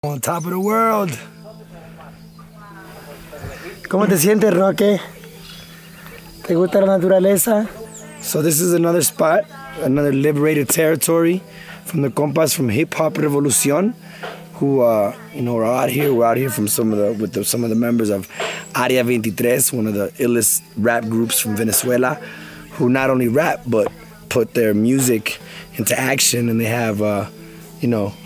On top of the world. ¿Cómo te sientes, Roque? ¿Te gusta la naturaleza? So this is another spot, another liberated territory from the compas from Hip Hop Revolucion, who are out here. We're out here from some of the members of Área 23, one of the illest rap groups from Venezuela, who not only rap but put their music into action, and they have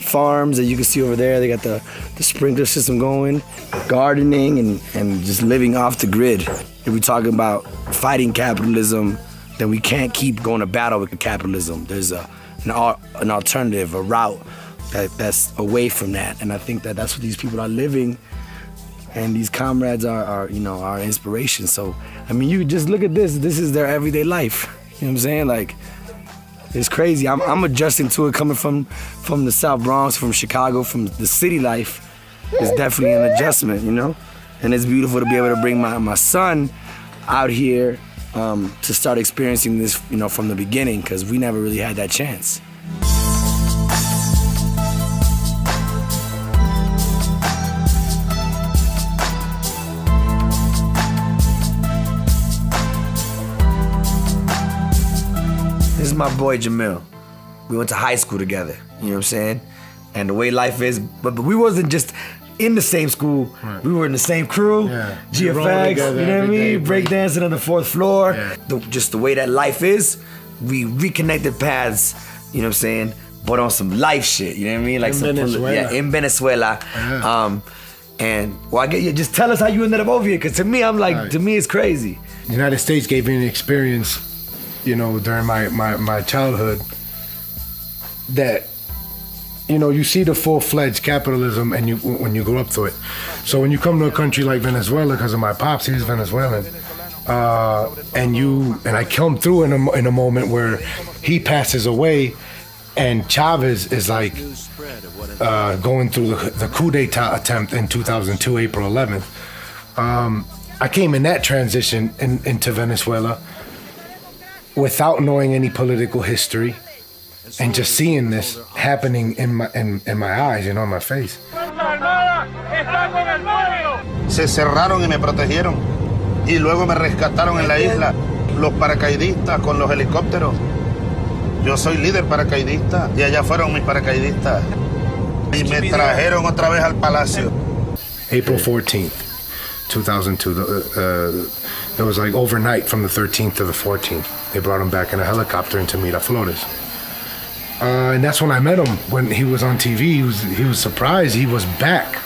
farms that you can see over there. They got the sprinkler system going, gardening, and just living off the grid. If we're talking about fighting capitalism, then we can't keep going to battle with capitalism. There's an alternative, a route that's away from that. And I think that's what these people are living, and these comrades are our inspiration. So, I mean, you just look at this. This is their everyday life. You know what I'm saying? Like, it's crazy. I'm adjusting to it coming from the South Bronx, from Chicago, from the city life. It's definitely an adjustment, And it's beautiful to be able to bring my son out here to start experiencing this, from the beginning, because we never really had that chance. This is my boy Jamil. We went to high school together, you know what I'm saying? And the way life is, but we wasn't just in the same school. Right. We were in the same crew, GFX, together, you know what I mean? Breakdancing on the 4th floor. Yeah. Just the way that life is, we reconnected paths, you know what I'm saying? But on some life shit, you know what I mean? Like in Venezuela. Yeah. And I get you, just tell us how you ended up over here, because to me, to me it's crazy. The United States gave me an experience, during my childhood, that you see the full-fledged capitalism and when you grow up through it. So when you come to a country like Venezuela, because of my pops, he's Venezuelan, and I come through in a moment where he passes away, and Chavez is like going through the coup d'etat attempt in 2002, April 11th. I came in that transition into Venezuela without knowing any political history, and just seeing this happening in my eyes, in my face. Se cerraron y me protegieron, y luego me rescataron en la isla los paracaidistas con los helicópteros. Yo soy líder paracaidista y allá fueron mis paracaidistas y me trajeron otra vez al palacio. April 14th, 2002. It was like overnight from the 13th to the 14th. They brought him back in a helicopter into Miraflores. And that's when I met him. When he was on TV, he was surprised he was back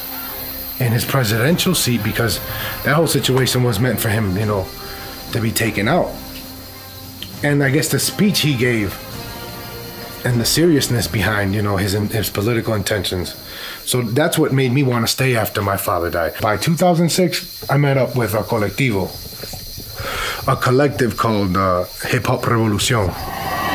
in his presidential seat, because that whole situation was meant for him, to be taken out. And I guess the speech he gave and the seriousness behind, his political intentions. So that's what made me want to stay after my father died. By 2006, I met up with a colectivo, a collective called Hip Hop Revolucion.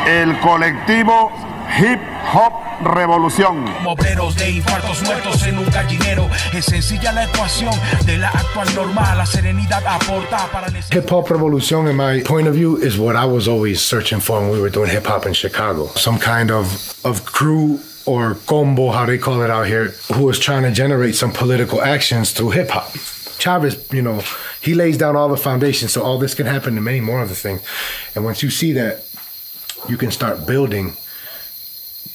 El colectivo Hip Hop Revolución. Obreros de infartos muertos en un gallinero. Es sencilla la ecuación de la actual norma. La serenidad aporta para el... Hip Hop Revolution, in my point of view, is what I was always searching for when we were doing hip hop in Chicago. Some kind of crew or combo, how they call it out here, who was trying to generate some political actions through hip hop. Chavez, he lays down all the foundations, so all this can happen and many more other things. And once you see that, you can start building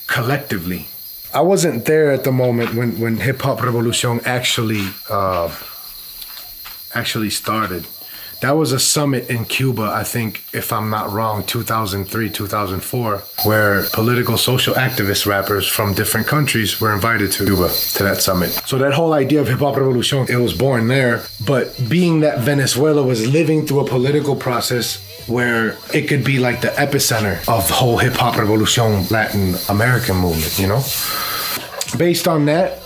collectively. I wasn't there at the moment when Hip Hop Revolution actually started. That was a summit in Cuba, I think, if I'm not wrong, 2003, 2004, where political social activist rappers from different countries were invited to Cuba, to that summit. So that whole idea of Hip Hop Revolution, it was born there. But being that Venezuela was living through a political process where it could be like the epicenter of the whole Hip Hop Revolution Latin American movement, Based on that,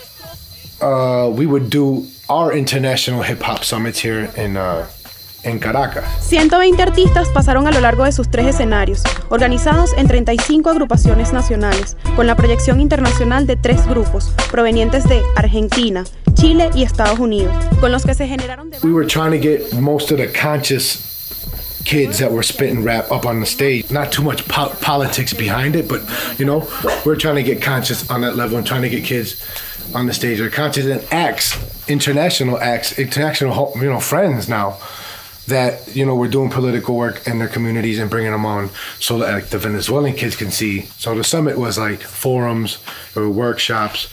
we would do our international hip hop summits here en Caracas. 120 artistas pasaron a lo largo de sus 3 escenarios, organizados en 35 agrupaciones nacionales, con la proyección internacional de 3 grupos, provenientes de Argentina, Chile y Estados Unidos, con los que se generaron debates. We were trying to get most of the conscious kids that were spitting rap up on the stage. Not too much politics behind it, but we're trying to get conscious on that level and trying to get kids on the stage. They're conscious and international friends now that, we're doing political work in their communities and bringing them on so that like the Venezuelan kids can see. So the summit was like forums or workshops,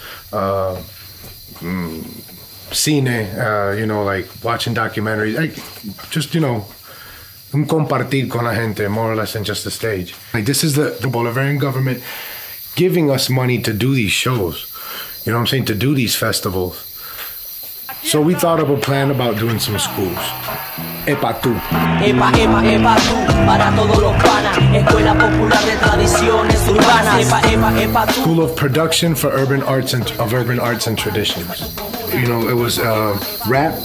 cine, like watching documentaries, like just, un compartir con la gente, more or less than just the stage. Like this is the Bolivarian government giving us money to do these shows, you know what I'm saying, to do these festivals. So we thought of a plan about doing some schools. Epa tú. Epa, epa, epa tú, para todos los panas, Escuela Popular de Tradiciones Urbanas. Epa, epa, epa tú. School of Production for Urban Arts and Traditions. It was rap,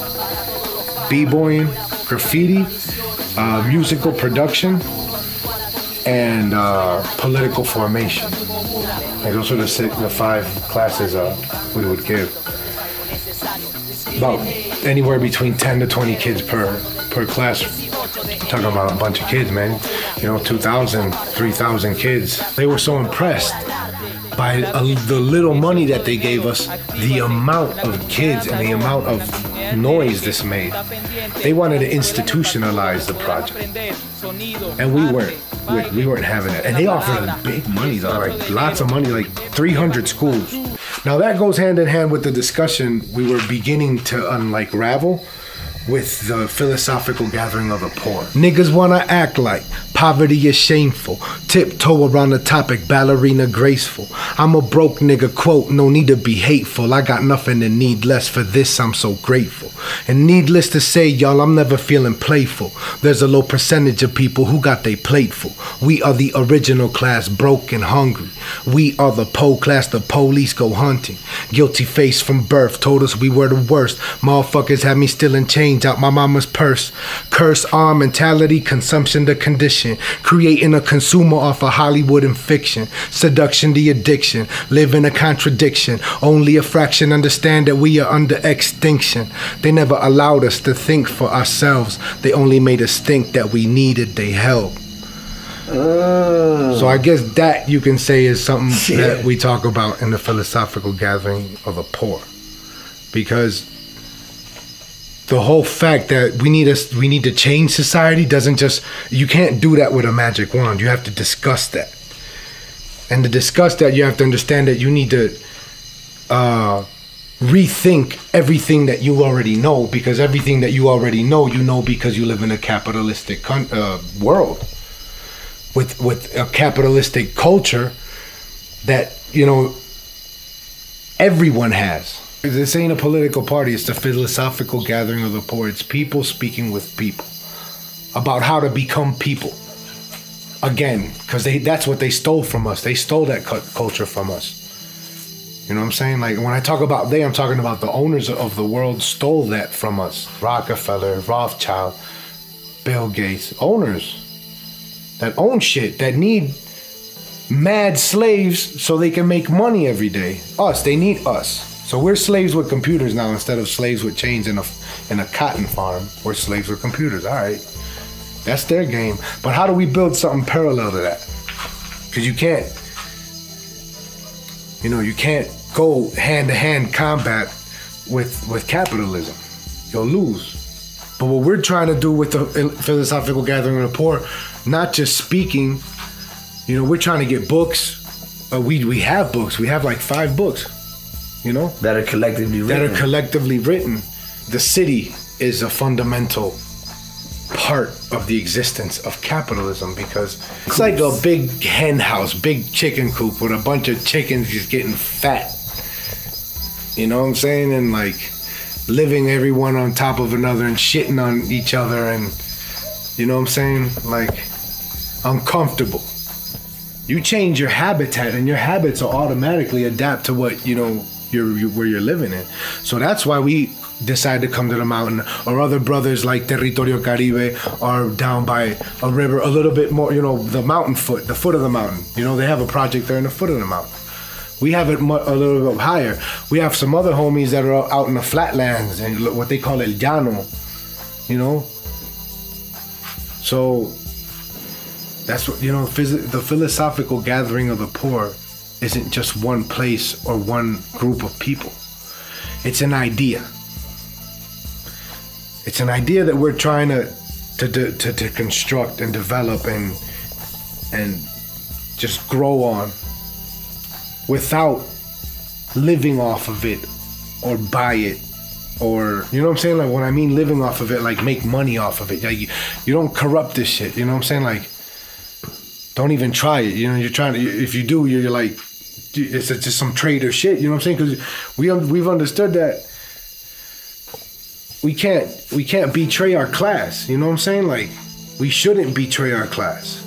b-boying, graffiti, musical production, and political formation. Like those are the 5 classes we would give. About anywhere between 10 to 20 kids per class. Talking about a bunch of kids, man. 2,000, 3,000 kids. They were so impressed by the little money that they gave us, the amount of kids and the amount of noise this made. They wanted to institutionalize the project, and we weren't having it. And they offered big money though, like lots of money, like 300 schools. Now that goes hand in hand with the discussion we were beginning to unravel with the philosophical gathering of the poor. Niggas wanna act like poverty is shameful. Tiptoe around the topic, ballerina graceful. I'm a broke nigga, quote, no need to be hateful. I got nothing to need less, for this I'm so grateful. And needless to say, y'all, I'm never feeling playful. There's a low percentage of people who got they plate full. We are the original class, broke and hungry. We are the po class, the police go hunting. Guilty face from birth, told us we were the worst. Motherfuckers had me stealing change out my mama's purse. Curse arm mentality, consumption the condition. Creating a consumer off of Hollywood and fiction. Seduction the addiction, live in a contradiction. Only a fraction understand that we are under extinction. They never allowed us to think for ourselves. They only made us think that we needed their help. So I guess that you can say is something that we talk about in the philosophical gathering of the poor. Because the whole fact that we need to change society doesn't just, you can't do that with a magic wand. You have to discuss that. And to discuss that, you have to understand that you need to rethink everything that you already know, because everything that you already know, you know because you live in a capitalistic world with a capitalistic culture that, everyone has. This ain't a political party, it's the philosophical gathering of the poor. It's people speaking with people about how to become people. Again, because that's what they stole from us. They stole that culture from us. You know what I'm saying? Like when I talk about I'm talking about the owners of the world stole that from us. Rockefeller, Rothschild, Bill Gates, owners that own shit, that need mad slaves so they can make money every day. They need us. So we're slaves with computers now instead of slaves with chains in a cotton farm. We're slaves with computers. All right, that's their game. But how do we build something parallel to that? Because you can't go hand-to-hand combat with capitalism. You'll lose. But what we're trying to do with the philosophical gathering of the poor, not just speaking, we're trying to get books. We have books. We have like 5 books. That are collectively written. The city is a fundamental part of the existence of capitalism because it's like a big hen house, big chicken coop with a bunch of chickens just getting fat. You know what I'm saying? And like living everyone on top of another and shitting on each other and, you know what I'm saying? Like uncomfortable. You change your habitat and your habits will automatically adapt to what, where you're living in. So that's why we decide to come to the mountain, or other brothers like Territorio Caribe are down by a river a little bit more, the foot of the mountain. They have a project there in the foot of the mountain. We have it a little bit higher. We have some other homies that are out in the flatlands and what they call El Llano, So that's what, the philosophical gathering of the poor isn't just one place or one group of people. It's an idea. It's an idea that we're trying to construct and develop and just grow on without living off of it or buy it, or, you know what I'm saying? Like, when I mean living off of it, like make money off of it. Like, you don't corrupt this shit, you know what I'm saying? Like, don't even try it, you know? You're trying to, if you do, you're like, it's just some trader shit, you know what I'm saying? Because we've understood that we can't betray our class, you know what I'm saying? Like, we shouldn't betray our class.